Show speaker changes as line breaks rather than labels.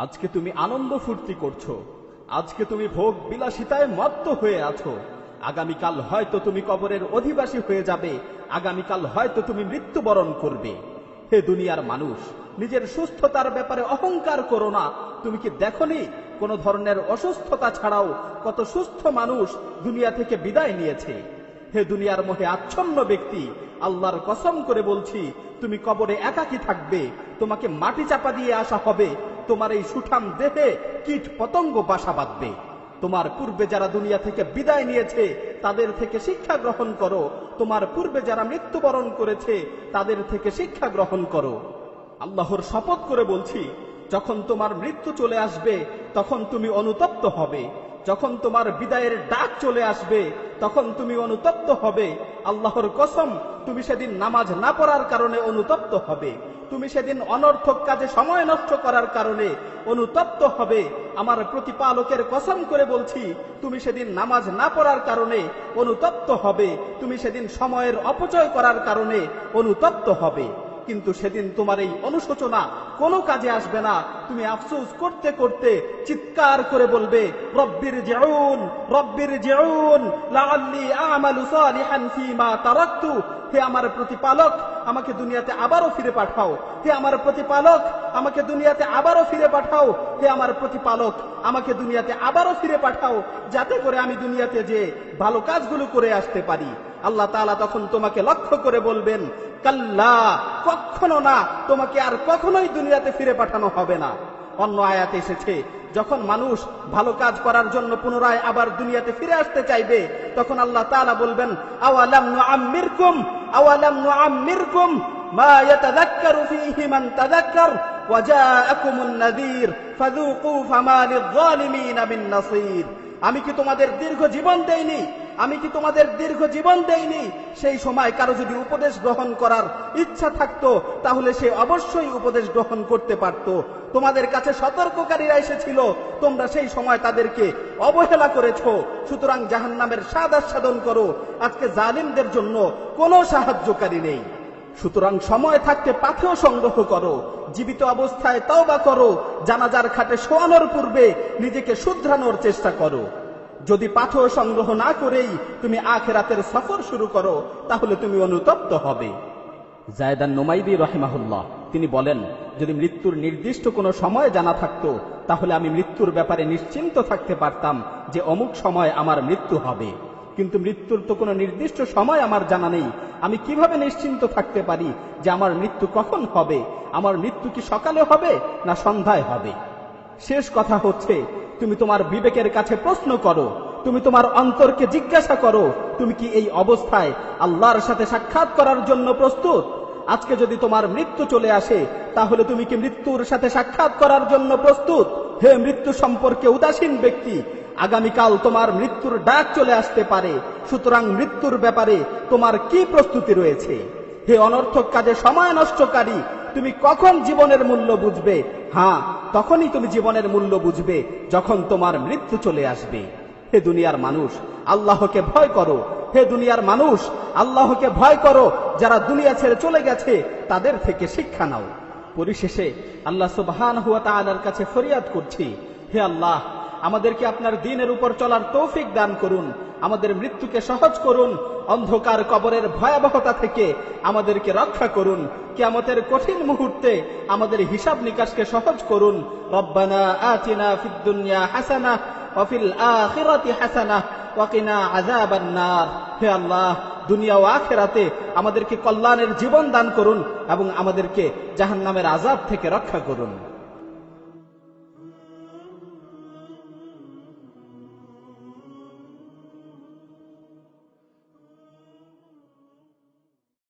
আজকে তুমি আনন্দ ফুর্তি করছো, আজকে তুমি ভোগ বিলাসিতায় মত্ত হয়ে আছো। আগামীকাল হয়তো তুমি কবরের অধিবাসী হয়ে যাবে, আগামীকাল হয়তো তুমি মৃত্যুবরণ করবে। হে দুনিয়ার মানুষ, নিজের সুস্থতার ব্যাপারে অহংকার করো না। তুমি কি দেখোনি কোন ধরনের অসুস্থতা ছাড়াও কত সুস্থ মানুষ দুনিয়া থেকে বিদায় নিয়েছে? হে দুনিয়ার মোহে আচ্ছন্ন ব্যক্তি, আল্লাহর কসম করে বলছি, তুমি কবরে একাকী থাকবে, তোমাকে মাটি চাপা দিয়ে আসা হবে, তোমার এই সুঠাম দেহে কীট পতঙ্গ বাসা বাঁধবে। তোমার পূর্বে যারা দুনিয়া থেকে বিদায় নিয়েছে তাদের থেকে শিক্ষা গ্রহণ করো, তোমার পূর্বে যারা মৃত্যুবরণ করেছে তাদের থেকে শিক্ষা গ্রহণ করো। আল্লাহর শপথ করে বলছি, যখন তোমার মৃত্যু চলে আসবে তখন তুমি অনুতপ্ত হবে, যখন তোমার বিদায়ের ডাক চলে আসবে তখন তুমি অনুতপ্ত হবে। আল্লাহর কসম, তুমি সেদিন নামাজ না পড়ার কারণে অনুতপ্ত হবে, তুমি সেদিন অনর্থক কাজে সময় নষ্ট করার কারণে অনুতপ্ত হবে। আমার প্রতিপালকের কসম করে বলছি, তুমি সেদিন নামাজ না পড়ার কারণে অনুতপ্ত হবে, তুমি সেদিন সময়ের অপচয় করার কারণে অনুতপ্ত হবে। কিন্তু সেদিন তোমার এই অনুশোচনা কোনো কাজে আসবে না। তুমি আফসোস করতে করতে চিৎকার করে বলবে, রব্বির জিউন, রব্বির জিউন লাআল্লি আমালু সালিহান ফীমা তারাকতু। হে আমার প্রতিপালক, আমাকে দুনিয়াতে আবারও ফিরে পাঠাও। হে আমার প্রতিপালক, আমাকে দুনিয়াতে আবারও ফিরে পাঠাও। হে আমার প্রতিপালক, আমাকে দুনিয়াতে আবারও ফিরে পাঠাও, যাতে করে আমি দুনিয়াতে যে ভালো কাজগুলো করে আসতে পারি। আল্লাহ তাআলা তখন তোমাকে লক্ষ্য করে বলবেন, কাল্লা, কখনো না, তোমাকে আর কখনোই দুনিয়াতে ফিরে পাঠানো হবে না। অন্য আয়াতে এসেছে, যখন মানুষ ভালো কাজ করার জন্য পুনরায় আবার দুনিয়াতে ফিরে আসতে চাইবে তখন আল্লাহ তাআলা বলবেন, আওয়ালাম নুআম্মিরকুম, আওয়ালাম নুআম্মিরকুম মা ইয়াতাযাক্কারু ফীহি মান তাযাক্কার ওয়া জাআকুমুন নাযীর ফাযুকু ফামা লিয-যালিমিনা মিন নাসীর। আমি কি তোমাদের দীর্ঘ জীবন দেইনি? আমি কি তোমাদের দীর্ঘ জীবন দেইনি? সেই সময় কারো যদি উপদেশ গ্রহণ করার ইচ্ছা থাকতো তাহলে সে অবশ্যই উপদেশ গ্রহণ করতে পারত। তোমাদের কাছে সতর্ককারীরা এসেছিল, তোমরা সেই সময় তাদেরকে অবহেলা করেছো। সুতরাং জাহান্নামের স্বাদ আস্বাদন করো। আজকে জালিমদের জন্য কোনো সাহায্যকারী নেই। সুতরাং সময় থাকতে পাথেয় সংগ্রহ করো, জীবিত অবস্থায় তওবা করো, জানাজার খাটে শোয়ানোর পূর্বে নিজেকে শুধরানোর চেষ্টা করো। যদি পাথেয় সংগ্রহ না করেই তুমি আখিরাতের সফর শুরু করো তাহলে তুমি অনুতপ্ত হবে। যায়েদান নুমাইরি রাহিমাহুল্লাহ তিনি বলেন, যদি মৃত্যুর নির্দিষ্ট কোনো সময় জানা থাকতো তাহলে আমি মৃত্যুর ব্যাপারে নিশ্চিন্ত থাকতে পারতাম যে অমুক সময় আমার মৃত্যু হবে। কিন্তু মৃত্যুর তো কোনো নির্দিষ্ট সময় আমার জানা নেই। আমি কিভাবে নিশ্চিন্ত থাকতে পারি যে আমার মৃত্যু কখন হবে? আমার মৃত্যু কি সকালে হবে না সন্ধ্যায় হবে? শেষ কথা হচ্ছে, তুমি তোমার বিবেকের কাছে প্রশ্ন করো, তুমি তোমার অন্তরকে জিজ্ঞাসা করো, তুমি কি এই অবস্থায় আল্লাহর সাথে সাক্ষাৎ করার জন্য প্রস্তুত? আজকে যদি তোমার মৃত্যু চলে আসে তাহলে তুমি কি মৃত্যুর সাথে সাক্ষাৎ করার জন্য প্রস্তুত? হে মৃত্যু সম্পর্কে উদাসীন ব্যক্তি, আগামীকাল তোমার মৃত্যুর ডাক চলে আসতে পারে। সুতরাং মৃত্যুর ব্যাপারে তোমার কি প্রস্তুতি রয়েছে? হে অনর্থক কাজে সময় নষ্টকারী, তুমি কখন জীবনের মূল্য বুঝবে? হ্যাঁ, তখনই তুমি জীবনের মূল্য বুঝবে যখন তোমার মৃত্যু চলে আসবে। হে দুনিয়ার মানুষ, আল্লাহকে ভয় করো। হে দুনিয়ার মানুষ, আল্লাহকে ভয় করো। যারা দুনিয়া ছেড়ে চলে গেছে তাদের থেকে শিক্ষা নাও। পরিশেষে আল্লাহ সুবহানাহু ওয়া তাআলার কাছে ফরিয়াদ করছি, হে আল্লাহ, আমাদেরকে আপনার দ্বীনের উপর চলার তৌফিক দান করুন, আমাদের মৃত্যুকে সহজ করুন, অন্ধকার কবরের ভয়াবহতা থেকে আমাদেরকে রক্ষা করুন, কিয়ামতের কঠিন মুহূর্তে আমাদের হিসাব নিকাশকে সহজ করুন। রব্বানা আতিনা ফিদ দুনিয়া হাসানাহ ওয়া ফিল আখিরাতি হাসানাহ ওয়া কিনা আযাবান নার। হে আল্লাহ, দুনিয়া ও আখিরাতে আমাদেরকে কল্যাণের জীবন দান করুন এবং আমাদেরকে জাহান্নামের আযাব থেকে রক্ষা করুন।